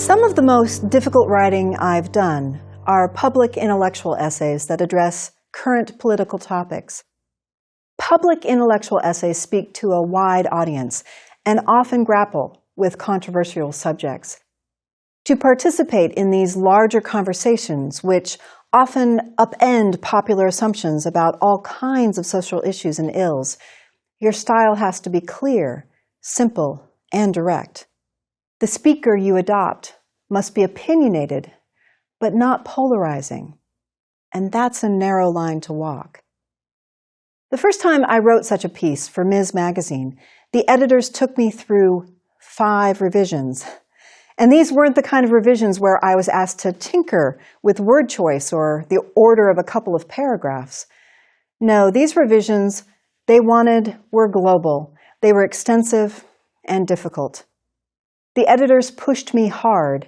Some of the most difficult writing I've done are public intellectual essays that address current political topics. Public intellectual essays speak to a wide audience and often grapple with controversial subjects. To participate in these larger conversations, which often upend popular assumptions about all kinds of social issues and ills, your style has to be clear, simple, and direct. The speaker you adopt must be opinionated, but not polarizing. And that's a narrow line to walk. The first time I wrote such a piece for Ms. Magazine, the editors took me through 5 revisions. And these weren't the kind of revisions where I was asked to tinker with word choice or the order of a couple of paragraphs. No, these revisions they wanted were global. They were extensive and difficult. The editors pushed me hard,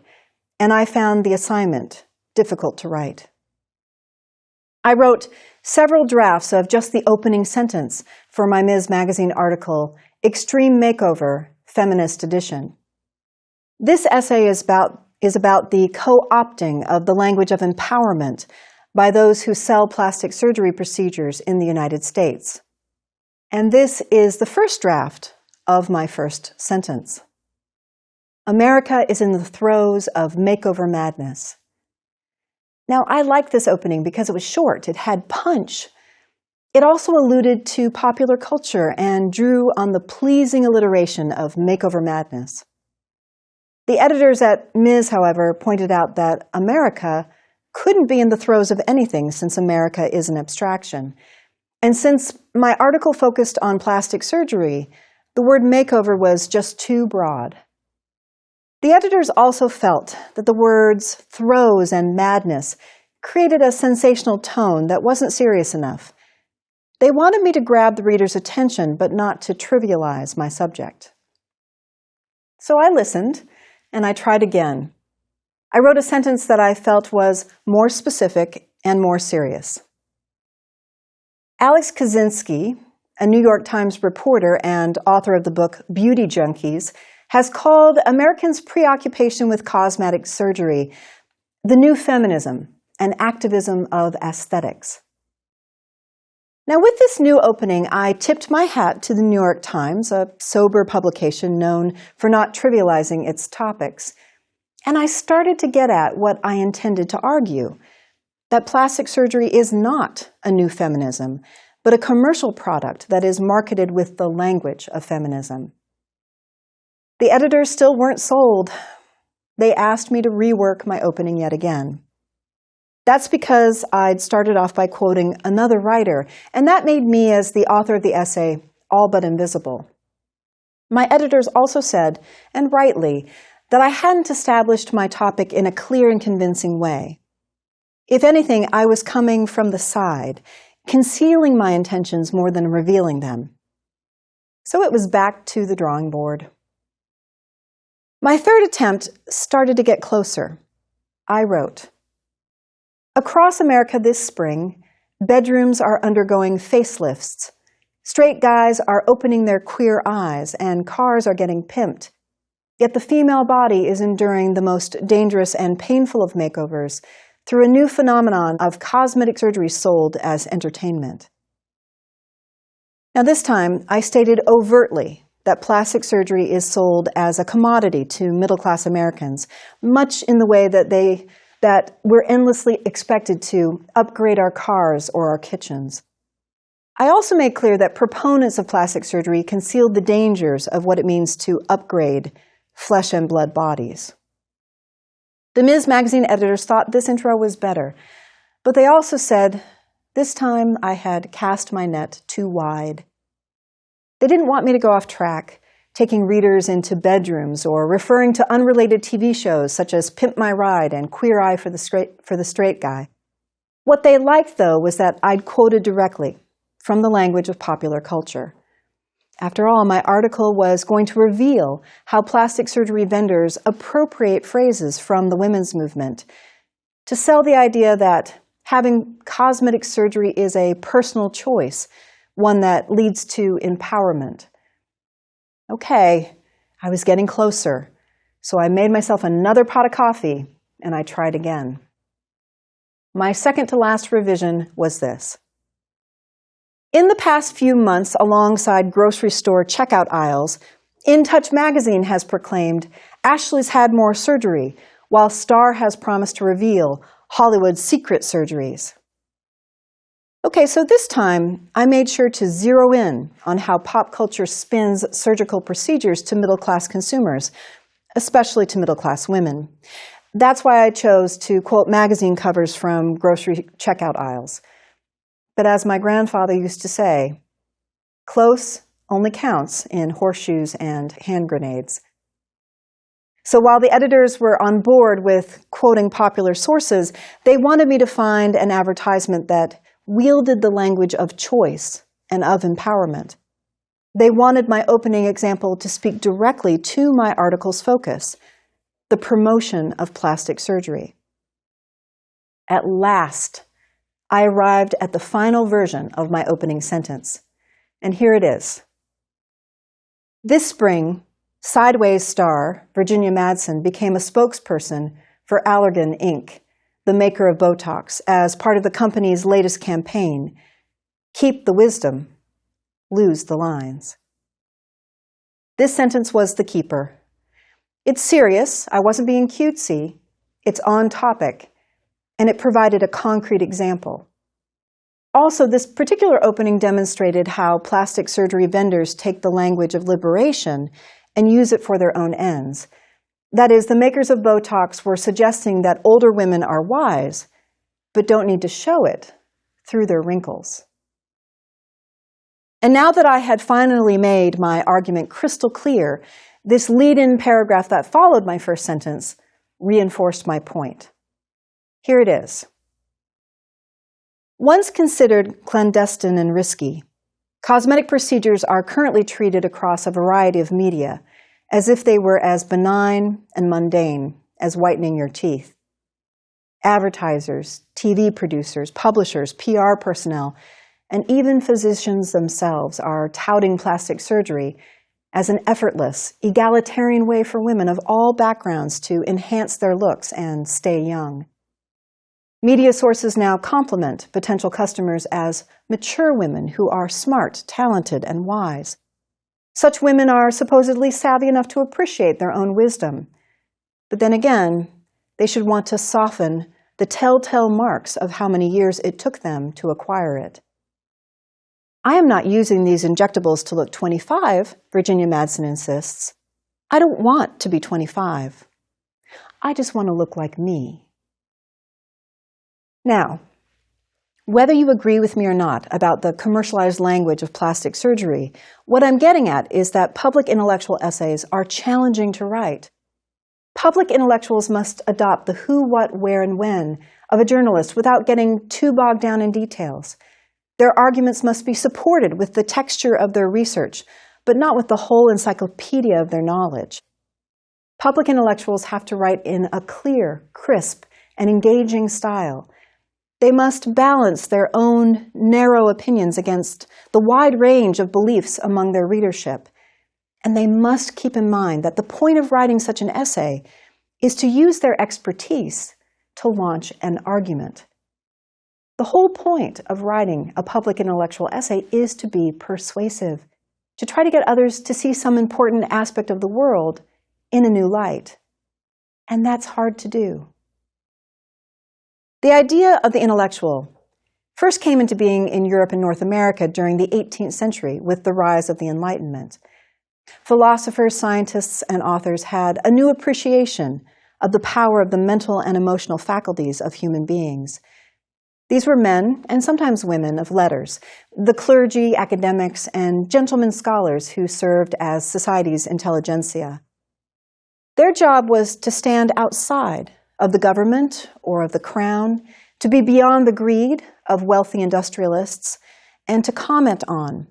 and I found the assignment difficult to write. I wrote several drafts of just the opening sentence for my Ms. Magazine article, Extreme Makeover, Feminist Edition. This essay is about the co-opting of the language of empowerment by those who sell plastic surgery procedures in the United States. And this is the first draft of my first sentence. America is in the throes of makeover madness. Now, I liked this opening because it was short. It had punch. It also alluded to popular culture and drew on the pleasing alliteration of makeover madness. The editors at Ms., however, pointed out that America couldn't be in the throes of anything since America is an abstraction. And since my article focused on plastic surgery, the word makeover was just too broad. The editors also felt that the words throes and madness created a sensational tone that wasn't serious enough. They wanted me to grab the reader's attention, but not to trivialize my subject. So I listened, and I tried again. I wrote a sentence that I felt was more specific and more serious. Alex Kaczynski, a New York Times reporter and author of the book Beauty Junkies, has called Americans' preoccupation with cosmetic surgery the new feminism, an activism of aesthetics. Now, with this new opening, I tipped my hat to the New York Times, a sober publication known for not trivializing its topics, and I started to get at what I intended to argue, that plastic surgery is not a new feminism, but a commercial product that is marketed with the language of feminism. The editors still weren't sold. They asked me to rework my opening yet again. That's because I'd started off by quoting another writer, and that made me, as the author of the essay, all but invisible. My editors also said, and rightly, that I hadn't established my topic in a clear and convincing way. If anything, I was coming from the side, concealing my intentions more than revealing them. So it was back to the drawing board. My third attempt started to get closer. I wrote, across America this spring, bedrooms are undergoing facelifts. Straight guys are opening their queer eyes, and cars are getting pimped. Yet the female body is enduring the most dangerous and painful of makeovers through a new phenomenon of cosmetic surgery sold as entertainment. Now this time, I stated overtly that plastic surgery is sold as a commodity to middle-class Americans, much in the way that we're endlessly expected to upgrade our cars or our kitchens. I also made clear that proponents of plastic surgery concealed the dangers of what it means to upgrade flesh and blood bodies. The Ms. Magazine editors thought this intro was better, but they also said, this time I had cast my net too wide. They didn't want me to go off track, taking readers into bedrooms or referring to unrelated TV shows such as Pimp My Ride and Queer Eye for the Straight Guy. What they liked, though, was that I'd quoted directly from the language of popular culture. After all, my article was going to reveal how plastic surgery vendors appropriate phrases from the women's movement to sell the idea that having cosmetic surgery is a personal choice, one that leads to empowerment. Okay, I was getting closer. So I made myself another pot of coffee, and I tried again. My second to last revision was this. In the past few months, alongside grocery store checkout aisles, In Touch magazine has proclaimed Ashley's had more surgery, while Star has promised to reveal Hollywood's secret surgeries. Okay, so this time I made sure to zero in on how pop culture spins surgical procedures to middle-class consumers, especially to middle-class women. That's why I chose to quote magazine covers from grocery checkout aisles. But as my grandfather used to say, close only counts in horseshoes and hand grenades. So while the editors were on board with quoting popular sources, they wanted me to find an advertisement that wielded the language of choice and of empowerment. They wanted my opening example to speak directly to my article's focus, the promotion of plastic surgery. At last, I arrived at the final version of my opening sentence, and here it is. This spring, Sideways star Virginia Madsen became a spokesperson for Allergan, Inc., the maker of Botox, as part of the company's latest campaign, Keep the Wisdom, Lose the Lines. This sentence was the keeper. It's serious, I wasn't being cutesy, it's on topic, and it provided a concrete example. Also, this particular opening demonstrated how plastic surgery vendors take the language of liberation and use it for their own ends. That is, the makers of Botox were suggesting that older women are wise, but don't need to show it through their wrinkles. And now that I had finally made my argument crystal clear, this lead-in paragraph that followed my first sentence reinforced my point. Here it is. Once considered clandestine and risky, cosmetic procedures are currently treated across a variety of media as if they were as benign and mundane as whitening your teeth. Advertisers, TV producers, publishers, PR personnel, and even physicians themselves are touting plastic surgery as an effortless, egalitarian way for women of all backgrounds to enhance their looks and stay young. Media sources now compliment potential customers as mature women who are smart, talented, and wise. Such women are supposedly savvy enough to appreciate their own wisdom. But then again, they should want to soften the telltale marks of how many years it took them to acquire it. I am not using these injectables to look 25, Virginia Madsen insists. I don't want to be 25. I just want to look like me. Now, whether you agree with me or not about the commercialized language of plastic surgery, what I'm getting at is that public intellectual essays are challenging to write. Public intellectuals must adopt the who, what, where, and when of a journalist without getting too bogged down in details. Their arguments must be supported with the texture of their research, but not with the whole encyclopedia of their knowledge. Public intellectuals have to write in a clear, crisp, and engaging style. They must balance their own narrow opinions against the wide range of beliefs among their readership. And they must keep in mind that the point of writing such an essay is to use their expertise to launch an argument. The whole point of writing a public intellectual essay is to be persuasive, to try to get others to see some important aspect of the world in a new light. And that's hard to do. The idea of the intellectual first came into being in Europe and North America during the 18th century with the rise of the Enlightenment. Philosophers, scientists, and authors had a new appreciation of the power of the mental and emotional faculties of human beings. These were men, and sometimes women, of letters, the clergy, academics, and gentlemen scholars who served as society's intelligentsia. Their job was to stand outside of the government or of the crown, to be beyond the greed of wealthy industrialists, and to comment on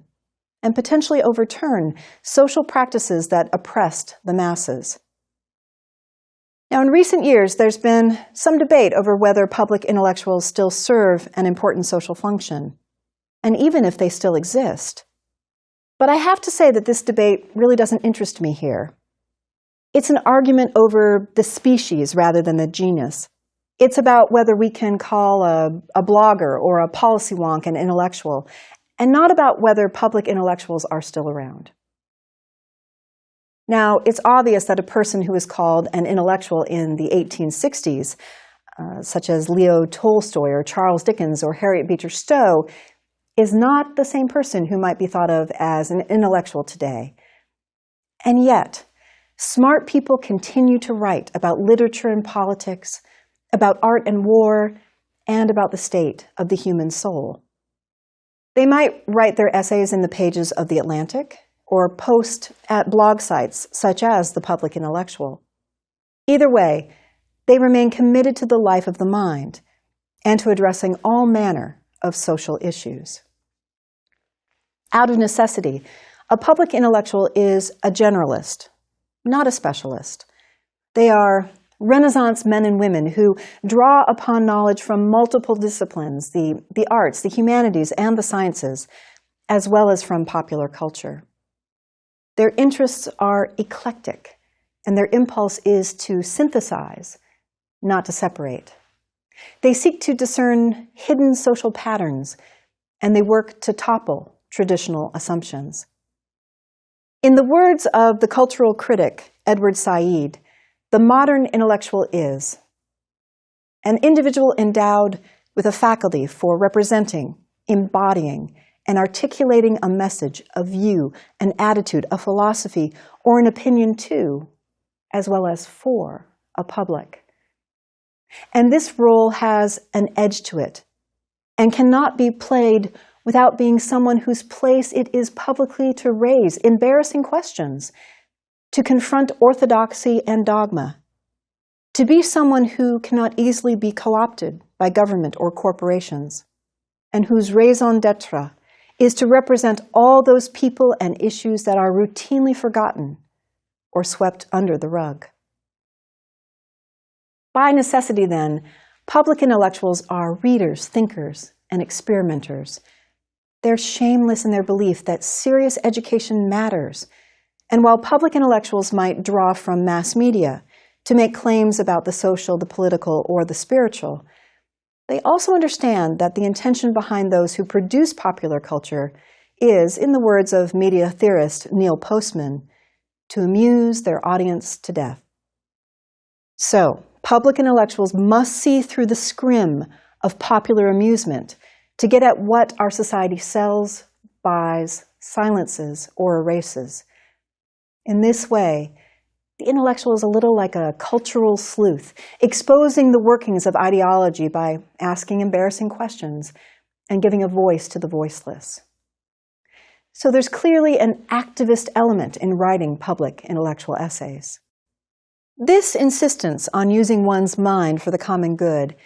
and potentially overturn social practices that oppressed the masses. Now, in recent years, there's been some debate over whether public intellectuals still serve an important social function, and even if they still exist. But I have to say that this debate really doesn't interest me here. It's an argument over the species rather than the genus. It's about whether we can call a blogger or a policy wonk an intellectual, and not about whether public intellectuals are still around. Now, it's obvious that a person who is called an intellectual in the 1860s, such as Leo Tolstoy or Charles Dickens or Harriet Beecher Stowe, is not the same person who might be thought of as an intellectual today. And yet, smart people continue to write about literature and politics, about art and war, and about the state of the human soul. They might write their essays in the pages of The Atlantic or post at blog sites such as The Public Intellectual. Either way, they remain committed to the life of the mind and to addressing all manner of social issues. Out of necessity, a public intellectual is a generalist, not a specialist. They are Renaissance men and women who draw upon knowledge from multiple disciplines, the arts, the humanities, and the sciences, as well as from popular culture. Their interests are eclectic, and their impulse is to synthesize, not to separate. They seek to discern hidden social patterns, and they work to topple traditional assumptions. In the words of the cultural critic Edward Said, the modern intellectual is an individual endowed with a faculty for representing, embodying, and articulating a message, a view, an attitude, a philosophy, or an opinion to, as well as for, a public. And this role has an edge to it and cannot be played without being someone whose place it is publicly to raise embarrassing questions, to confront orthodoxy and dogma, to be someone who cannot easily be co-opted by government or corporations, and whose raison d'etre is to represent all those people and issues that are routinely forgotten or swept under the rug. By necessity, then, public intellectuals are readers, thinkers, and experimenters. They're shameless in their belief that serious education matters, and while public intellectuals might draw from mass media to make claims about the social, the political, or the spiritual, they also understand that the intention behind those who produce popular culture is, in the words of media theorist Neil Postman, to amuse their audience to death. So, public intellectuals must see through the scrim of popular amusement to get at what our society sells, buys, silences, or erases. In this way, the intellectual is a little like a cultural sleuth, exposing the workings of ideology by asking embarrassing questions and giving a voice to the voiceless. So there's clearly an activist element in writing public intellectual essays. This insistence on using one's mind for the common good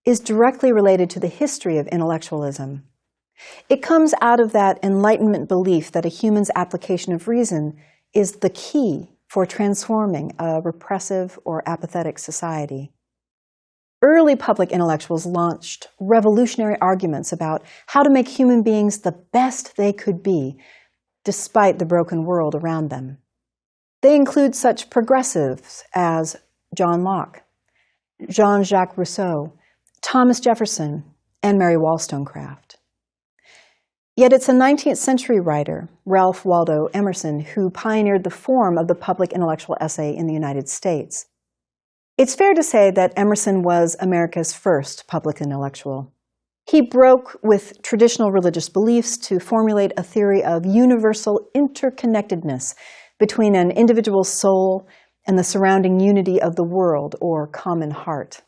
is directly related to the history of intellectualism. It comes out of that Enlightenment belief that a human's application of reason is the key for transforming a repressive or apathetic society. Early public intellectuals launched revolutionary arguments about how to make human beings the best they could be, despite the broken world around them. They include such progressives as John Locke, Jean-Jacques Rousseau, Thomas Jefferson, and Mary Wollstonecraft. Yet it's a 19th century writer, Ralph Waldo Emerson, who pioneered the form of the public intellectual essay in the United States. It's fair to say that Emerson was America's first public intellectual. He broke with traditional religious beliefs to formulate a theory of universal interconnectedness between an individual's soul and the surrounding unity of the world, or common heart.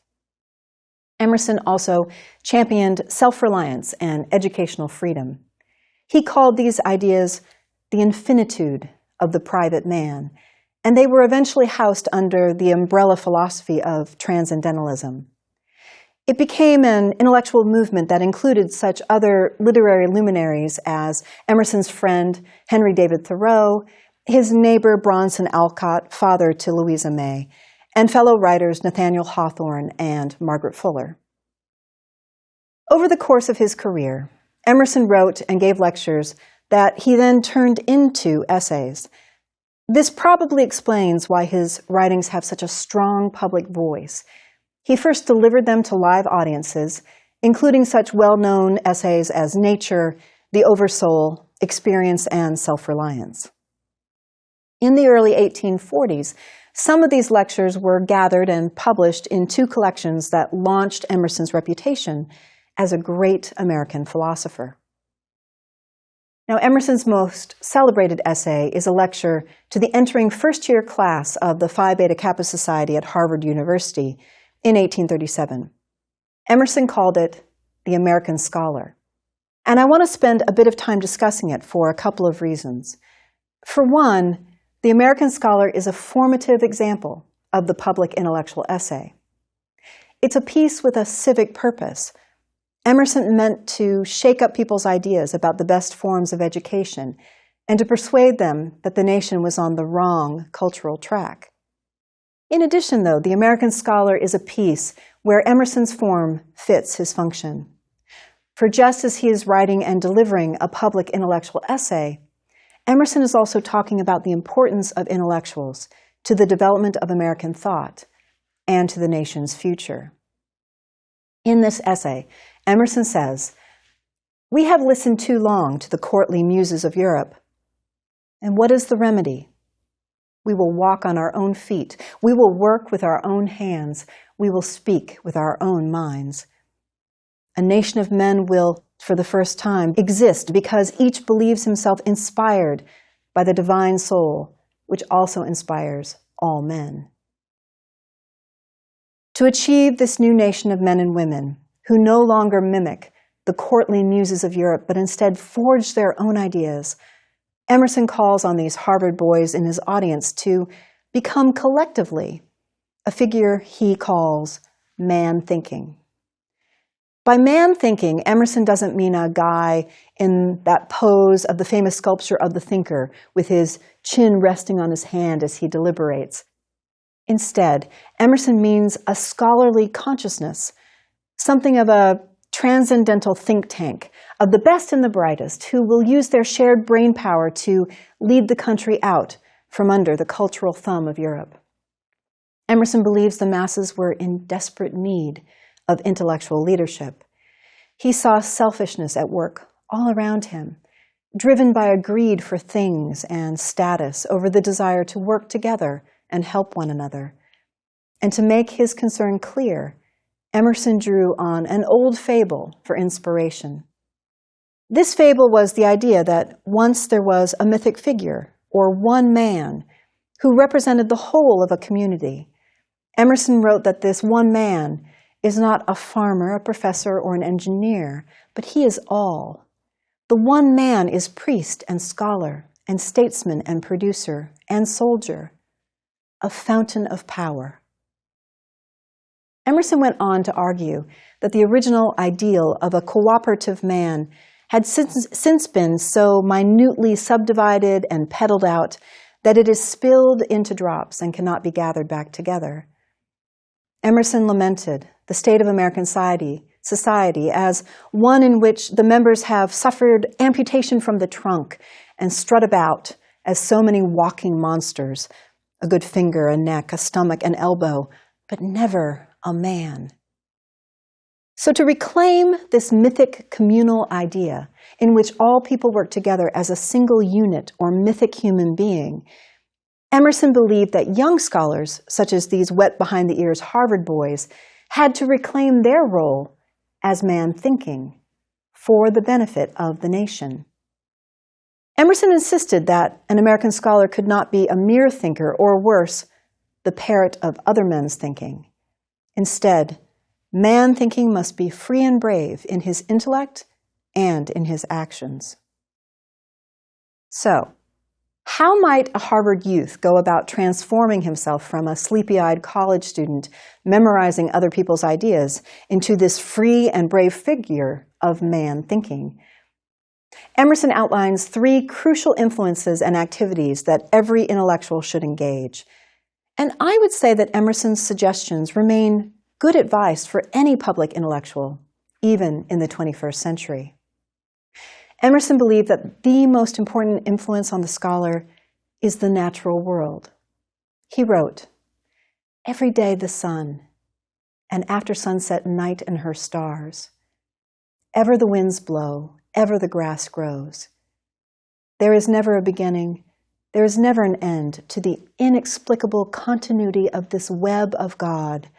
Emerson also championed self-reliance and educational freedom. He called these ideas the infinitude of the private man, and they were eventually housed under the umbrella philosophy of transcendentalism. It became an intellectual movement that included such other literary luminaries as Emerson's friend Henry David Thoreau, his neighbor Bronson Alcott, father to Louisa May, and fellow writers Nathaniel Hawthorne and Margaret Fuller. Over the course of his career, Emerson wrote and gave lectures that he then turned into essays. This probably explains why his writings have such a strong public voice. He first delivered them to live audiences, including such well-known essays as Nature, The Oversoul, Experience, and Self-Reliance. In the early 1840s, some of these lectures were gathered and published in two collections that launched Emerson's reputation as a great American philosopher. Now, Emerson's most celebrated essay is a lecture to the entering first-year class of the Phi Beta Kappa Society at Harvard University in 1837. Emerson called it The American Scholar. And I want to spend a bit of time discussing it for a couple of reasons. For one, The American Scholar is a formative example of the public intellectual essay. It's a piece with a civic purpose. Emerson meant to shake up people's ideas about the best forms of education and to persuade them that the nation was on the wrong cultural track. In addition, though, The American Scholar is a piece where Emerson's form fits his function. For just as he is writing and delivering a public intellectual essay, Emerson is also talking about the importance of intellectuals to the development of American thought and to the nation's future. In this essay, Emerson says, "We have listened too long to the courtly muses of Europe. And what is the remedy? We will walk on our own feet. We will work with our own hands. We will speak with our own minds. A nation of men will, for the first time, exist because each believes himself inspired by the divine soul, which also inspires all men." To achieve this new nation of men and women who no longer mimic the courtly muses of Europe, but instead forge their own ideas, Emerson calls on these Harvard boys in his audience to become collectively a figure he calls man thinking. By man thinking, Emerson doesn't mean a guy in that pose of the famous sculpture of the thinker with his chin resting on his hand as he deliberates. Instead, Emerson means a scholarly consciousness, something of a transcendental think tank of the best and the brightest who will use their shared brain power to lead the country out from under the cultural thumb of Europe. Emerson believes the masses were in desperate need of intellectual leadership. He saw selfishness at work all around him, driven by a greed for things and status over the desire to work together and help one another. And to make his concern clear, Emerson drew on an old fable for inspiration. This fable was the idea that once there was a mythic figure, or one man, who represented the whole of a community. Emerson wrote that this one man is not a farmer, a professor, or an engineer, but he is all. The one man is priest and scholar, and statesman and producer, and soldier, a fountain of power. Emerson went on to argue that the original ideal of a cooperative man had since been so minutely subdivided and peddled out that it is spilled into drops and cannot be gathered back together. Emerson lamented the state of American society as one in which the members have suffered amputation from the trunk and strut about as so many walking monsters, a good finger, a neck, a stomach, an elbow, but never a man. So to reclaim this mythic communal idea in which all people work together as a single unit or mythic human being, Emerson believed that young scholars, such as these wet behind the ears Harvard boys, had to reclaim their role as man thinking for the benefit of the nation. Emerson insisted that an American scholar could not be a mere thinker, or worse, the parrot of other men's thinking. Instead, man thinking must be free and brave in his intellect and in his actions. So, how might a Harvard youth go about transforming himself from a sleepy-eyed college student memorizing other people's ideas into this free and brave figure of man thinking? Emerson outlines 3 crucial influences and activities that every intellectual should engage. And I would say that Emerson's suggestions remain good advice for any public intellectual, even in the 21st century. Emerson believed that the most important influence on the scholar is the natural world. He wrote, "Every day the sun, and after sunset night and her stars. Ever the winds blow, ever the grass grows. There is never a beginning, there is never an end to the inexplicable continuity of this web of God,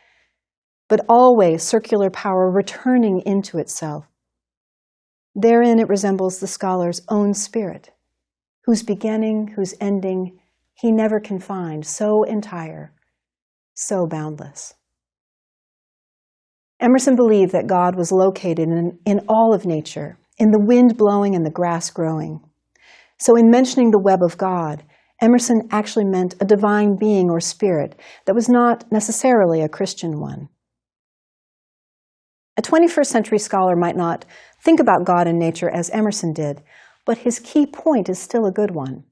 but always circular power returning into itself. Therein it resembles the scholar's own spirit, whose beginning, whose ending, he never can find, so entire, so boundless." Emerson believed that God was located in all of nature, in the wind blowing and the grass growing. So in mentioning the web of God, Emerson actually meant a divine being or spirit that was not necessarily a Christian one. A 21st century scholar might not think about God and nature as Emerson did, but his key point is still a good one.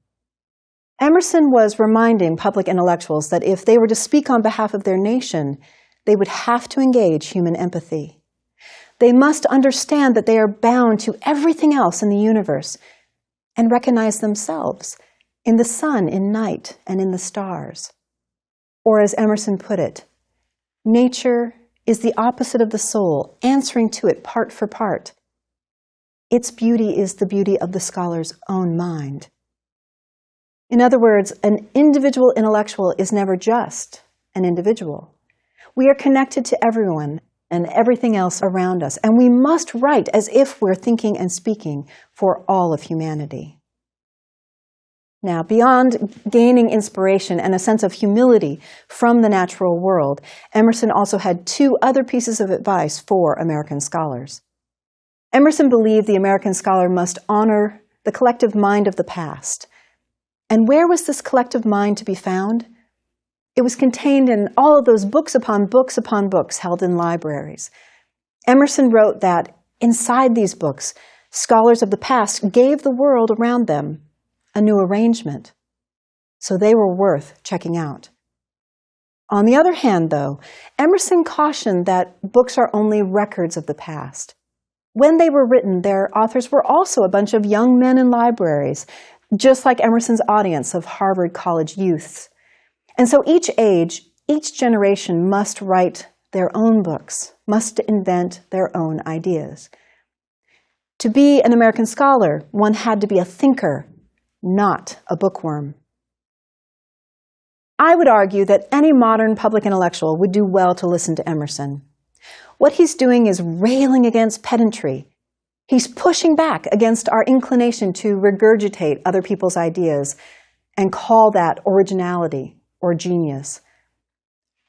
Emerson was reminding public intellectuals that if they were to speak on behalf of their nation, they would have to engage human empathy. They must understand that they are bound to everything else in the universe and recognize themselves in the sun in night and in the stars. Or as Emerson put it, nature is the opposite of the soul, answering to it part for part. Its beauty is the beauty of the scholar's own mind. In other words, an individual intellectual is never just an individual. We are connected to everyone and everything else around us, and we must write as if we're thinking and speaking for all of humanity. Now, beyond gaining inspiration and a sense of humility from the natural world, Emerson also had two other pieces of advice for American scholars. Emerson believed the American scholar must honor the collective mind of the past. And where was this collective mind to be found? It was contained in all of those books upon books upon books held in libraries. Emerson wrote that inside these books, scholars of the past gave the world around them a new arrangement, so they were worth checking out. On the other hand, though, Emerson cautioned that books are only records of the past. When they were written, their authors were also a bunch of young men in libraries, just like Emerson's audience of Harvard College youths. And so each age, each generation must write their own books, must invent their own ideas. To be an American scholar, one had to be a thinker, not a bookworm. I would argue that any modern public intellectual would do well to listen to Emerson. What he's doing is railing against pedantry. He's pushing back against our inclination to regurgitate other people's ideas and call that originality or genius.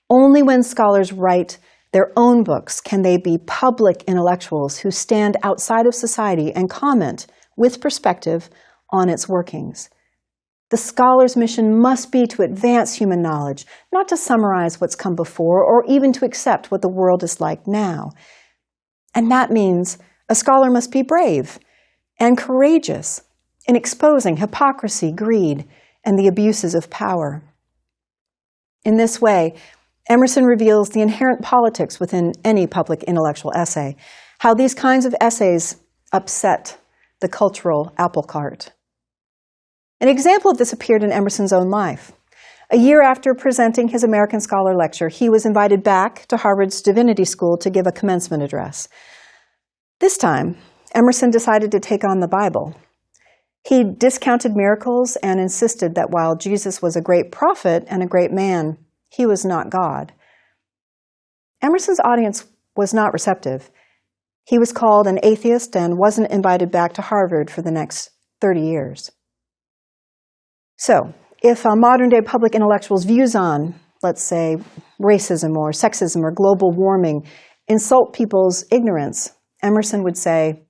Only when scholars write their own books can they be public intellectuals who stand outside of society and comment with perspective on its workings. The scholar's mission must be to advance human knowledge, not to summarize what's come before or even to accept what the world is like now. And that means a scholar must be brave and courageous in exposing hypocrisy, greed, and the abuses of power. In this way, Emerson reveals the inherent politics within any public intellectual essay, how these kinds of essays upset the cultural apple cart. An example of this appeared in Emerson's own life. A year after presenting his American Scholar lecture, he was invited back to Harvard's Divinity School to give a commencement address. This time, Emerson decided to take on the Bible. He discounted miracles and insisted that while Jesus was a great prophet and a great man, he was not God. Emerson's audience was not receptive. He was called an atheist and wasn't invited back to Harvard for the next 30 years. So, if a modern-day public intellectual's views on, let's say, racism or sexism or global warming insult people's ignorance, Emerson would say,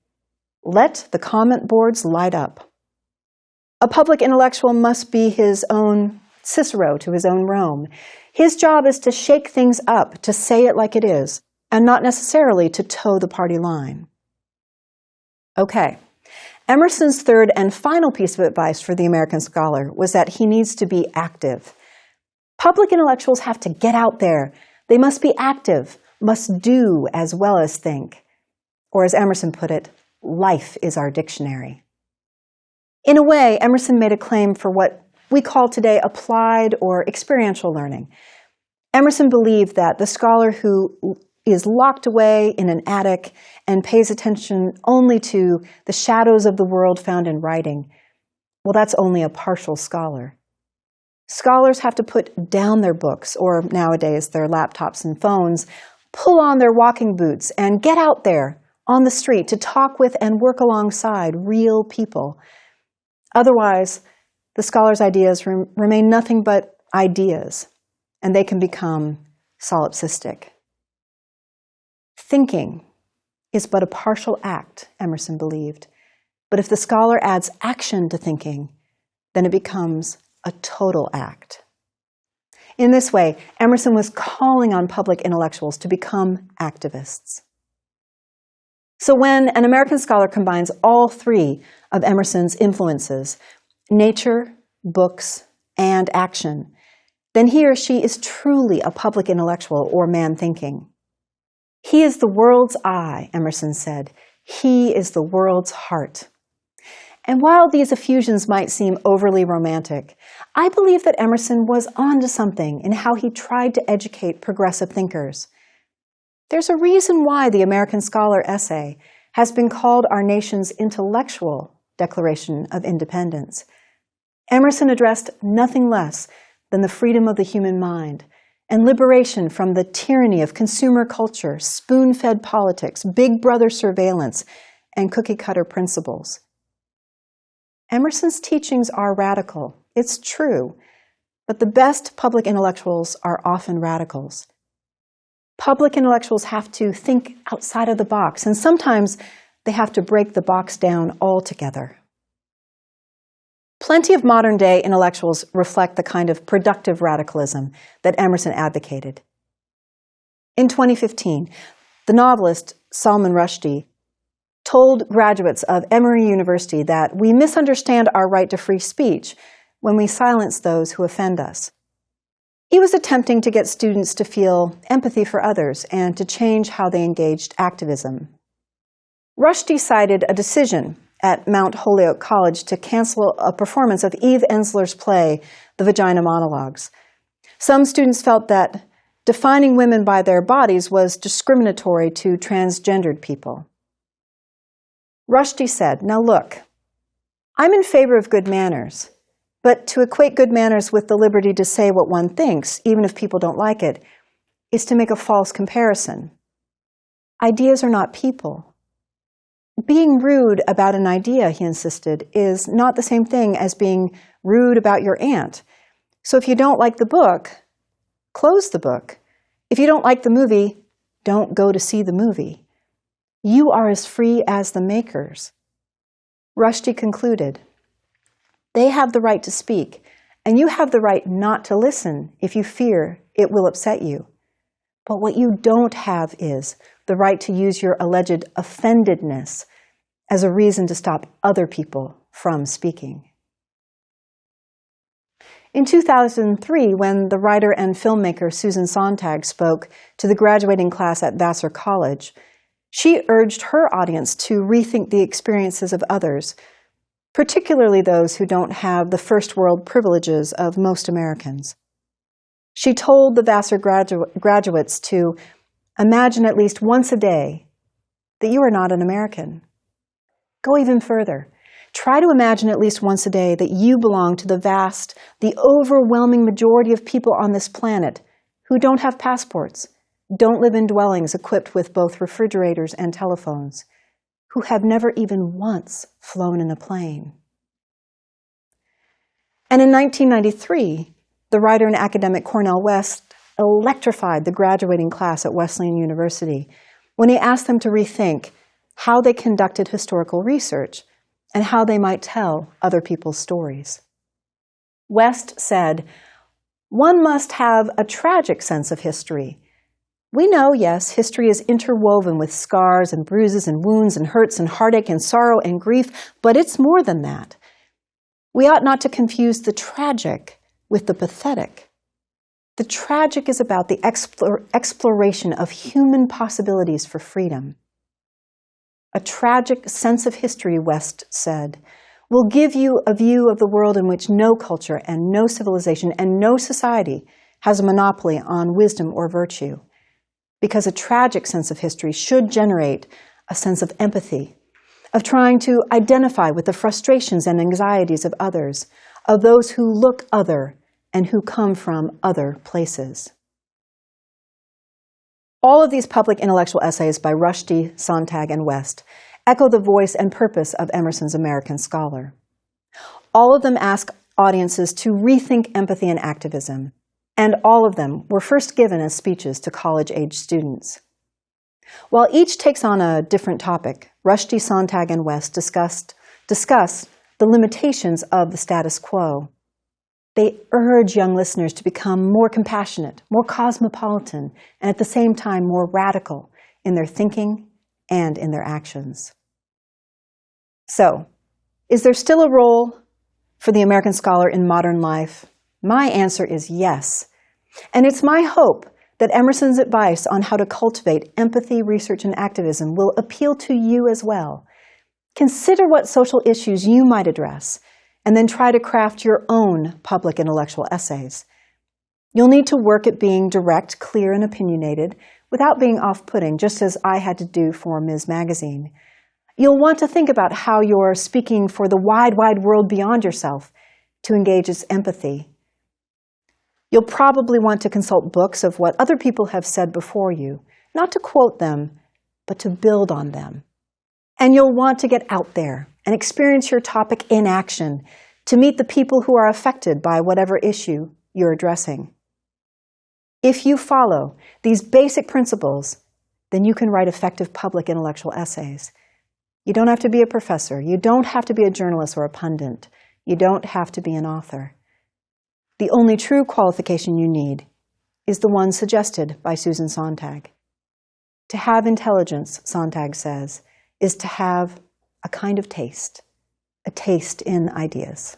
"Let the comment boards light up." A public intellectual must be his own Cicero to his own Rome. His job is to shake things up, to say it like it is, and not necessarily to toe the party line. Okay. Emerson's third and final piece of advice for the American scholar was that he needs to be active. Public intellectuals have to get out there. They must be active, must do as well as think. Or as Emerson put it, life is our dictionary. In a way, Emerson made a claim for what we call today applied or experiential learning. Emerson believed that the scholar who is locked away in an attic and pays attention only to the shadows of the world found in writing, well, that's only a partial scholar. Scholars have to put down their books, or nowadays their laptops and phones, pull on their walking boots, and get out there on the street to talk with and work alongside real people. Otherwise, the scholar's ideas remain nothing but ideas, and they can become solipsistic. Thinking is but a partial act, Emerson believed. But if the scholar adds action to thinking, then it becomes a total act. In this way, Emerson was calling on public intellectuals to become activists. So when an American scholar combines all three of Emerson's influences, nature, books, and action, then he or she is truly a public intellectual or man thinking. He is the world's eye, Emerson said. He is the world's heart. And while these effusions might seem overly romantic, I believe that Emerson was onto something in how he tried to educate progressive thinkers. There's a reason why the American Scholar essay has been called our nation's intellectual Declaration of Independence. Emerson addressed nothing less than the freedom of the human mind and liberation from the tyranny of consumer culture, spoon-fed politics, big brother surveillance, and cookie-cutter principles. Emerson's teachings are radical, it's true, but the best public intellectuals are often radicals. Public intellectuals have to think outside of the box, and sometimes they have to break the box down altogether. Plenty of modern-day intellectuals reflect the kind of productive radicalism that Emerson advocated. In 2015, the novelist Salman Rushdie told graduates of Emory University that we misunderstand our right to free speech when we silence those who offend us. He was attempting to get students to feel empathy for others and to change how they engaged activism. Rushdie cited a decision at Mount Holyoke College to cancel a performance of Eve Ensler's play, The Vagina Monologues. Some students felt that defining women by their bodies was discriminatory to transgendered people. Rushdie said, "Now look, I'm in favor of good manners, but to equate good manners with the liberty to say what one thinks, even if people don't like it, is to make a false comparison. Ideas are not people. Being rude about an idea," he insisted, "is not the same thing as being rude about your aunt. So if you don't like the book, close the book. If you don't like the movie, don't go to see the movie. You are as free as the makers." Rushdie concluded, "They have the right to speak, and you have the right not to listen if you fear it will upset you. But what you don't have is the right to use your alleged offendedness as a reason to stop other people from speaking." In 2003, when the writer and filmmaker Susan Sontag spoke to the graduating class at Vassar College, she urged her audience to rethink the experiences of others, particularly those who don't have the first world privileges of most Americans. She told the Vassar graduates to imagine at least once a day that you are not an American. Go even further. Try to imagine at least once a day that you belong to the vast, the overwhelming majority of people on this planet who don't have passports, don't live in dwellings equipped with both refrigerators and telephones, who have never even once flown in a plane. And in 1993, the writer and academic Cornel West electrified the graduating class at Wesleyan University when he asked them to rethink how they conducted historical research and how they might tell other people's stories. West said, "One must have a tragic sense of history. We know, yes, history is interwoven with scars and bruises and wounds and hurts and heartache and sorrow and grief, but it's more than that. We ought not to confuse the tragic with the pathetic. The tragic is about the exploration of human possibilities for freedom. A tragic sense of history," West said, will give you a view of the world in which no culture and no civilization and no society has a monopoly on wisdom or virtue. Because a tragic sense of history should generate a sense of empathy, of trying to identify with the frustrations and anxieties of others, of those who look other and who come from other places. All of these public intellectual essays by Rushdie, Sontag, and West echo the voice and purpose of Emerson's American scholar. All of them ask audiences to rethink empathy and activism, and all of them were first given as speeches to college-age students. While each takes on a different topic, Rushdie, Sontag, and West discuss the limitations of the status quo. They urge young listeners to become more compassionate, more cosmopolitan, and at the same time more radical in their thinking and in their actions. So, is there still a role for the American scholar in modern life? My answer is yes. And it's my hope that Emerson's advice on how to cultivate empathy, research, and activism will appeal to you as well. Consider what social issues you might address, and then try to craft your own public intellectual essays. You'll need to work at being direct, clear, and opinionated without being off-putting, just as I had to do for Ms. Magazine. You'll want to think about how you're speaking for the wide, wide world beyond yourself to engage its empathy. You'll probably want to consult books of what other people have said before you, not to quote them, but to build on them. And you'll want to get out there and experience your topic in action to meet the people who are affected by whatever issue you're addressing. If you follow these basic principles, then you can write effective public intellectual essays. You don't have to be a professor. You don't have to be a journalist or a pundit. You don't have to be an author. The only true qualification you need is the one suggested by Susan Sontag. To have intelligence, Sontag says, is to have a kind of taste, a taste in ideas.